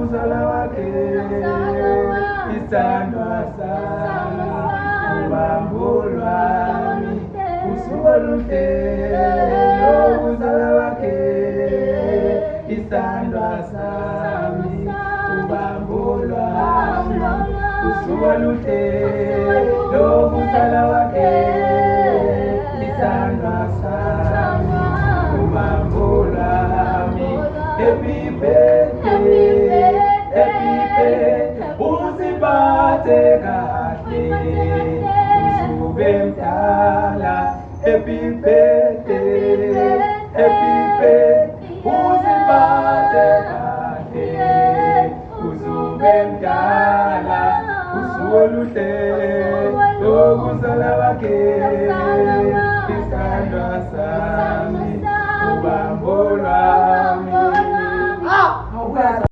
lokuzalwa kwakhe isandla sami ubambo lwami usuku oluhle lokuzalwa kwakhe isandla sami ubambo lwami usuku oluhle lokuzalwa kwakhe isandla sami ubambo lwami. Happy birthday, happy birthday, uziphathe kahle, uzube mdala. Happy birthday, happy birthday, uziphathe kahle, uzube mdala. Usuku oluhle lokuzalwa kwakhe isandla sami ubambo lwami.